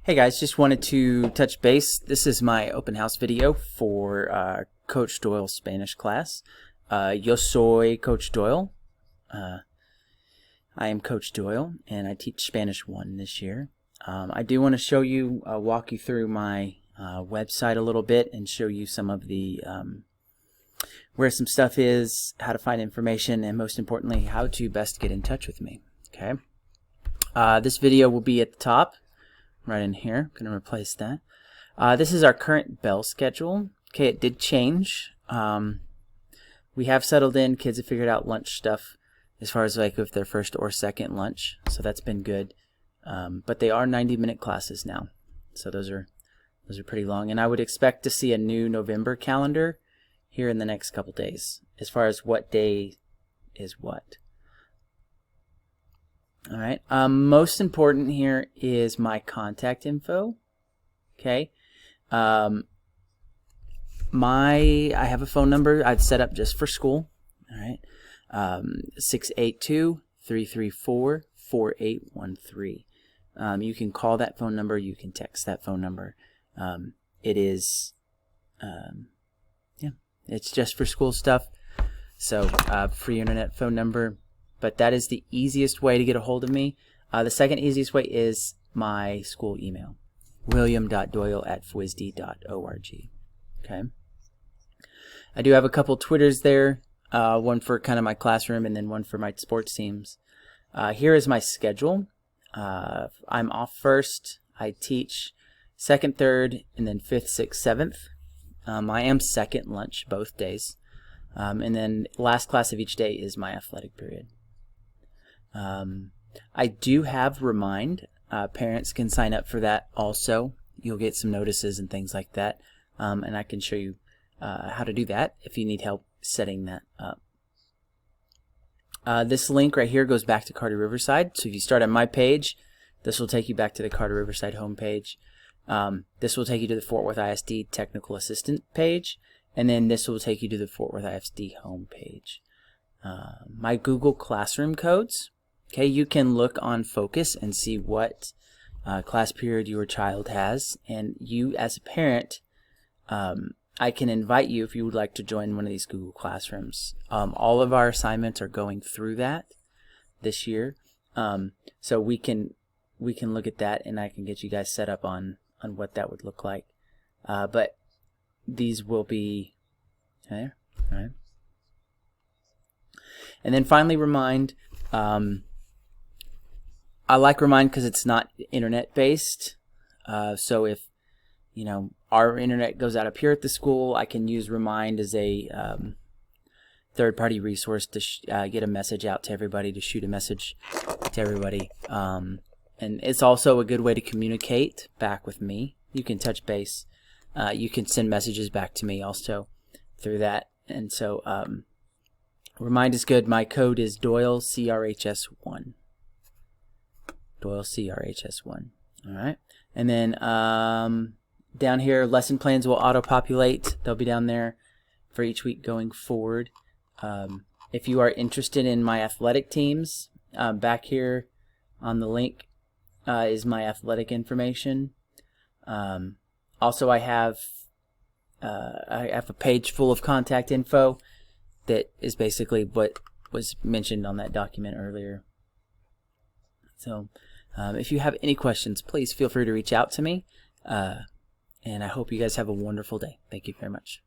Hey guys, just wanted to touch base. This is my open house video for Coach Doyle's Spanish class. Yo soy Coach Doyle. I am Coach Doyle and I teach Spanish 1 this year. I do want to show you, walk you through my website a little bit and show you some of the where some stuff is, how to find information, and most importantly, how to best get in touch with me. Okay. This video will be at the top. Right in here. I'm going to replace that. This is our current bell schedule. Okay, it did change. We have settled in. Kids have figured out lunch stuff as far as like if their first or second lunch, so that's been good. But they are 90-minute classes now, so those are pretty long. And I would expect to see a new November calendar here in the next couple days as far as what day is what. All right. Most important here is my contact info. Okay. I have a phone number I've set up just for school. All right. 682-334-4813. You can call that phone number. You can text that phone number. It is, it's just for school stuff. So, free internet phone number. But that is the easiest way to get a hold of me. The second easiest way is my school email, william.doyle@fwisd.org. Okay. I do have a couple Twitters there, one for kind of my classroom and then one for my sports teams. Here is my schedule. I'm off first. I teach second, third, and then fifth, sixth, seventh. I am second lunch both days. And then last class of each day is my athletic period. I do have Remind. Parents can sign up for that also. You'll get some notices and things like that. And I can show you how to do that if you need help setting that up. This link right here goes back to Carter Riverside. So if you start on my page, this will take you back to the Carter Riverside homepage. This will take you to the Fort Worth ISD Technical Assistant page. And then this will take you to the Fort Worth ISD homepage. My Google Classroom codes. Okay, you can look on Focus and see what class period your child has, and you as a parent, I can invite you if you would like to join one of these Google Classrooms. All of our assignments are going through that this year, so we can look at that, and I can get you guys set up on what that would look like. But these will be there, all right. And then finally, Remind. I like Remind because it's not internet based. So if our internet goes out up here at the school, I can use Remind as a third-party resource to get a message out to everybody, to shoot a message to everybody. And it's also a good way to communicate back with me. You can touch base. You can send messages back to me also through that. And so Remind is good. My code is Doyle CRHS1. Doyle CRHS1. All right. And then down here, lesson plans will auto-populate. They'll be down there for each week going forward. If you are interested in my athletic teams, back here on the link is my athletic information. Also, I have a page full of contact info that is basically what was mentioned on that document earlier. So if you have any questions, please feel free to reach out to me. And I hope you guys have a wonderful day. Thank you very much.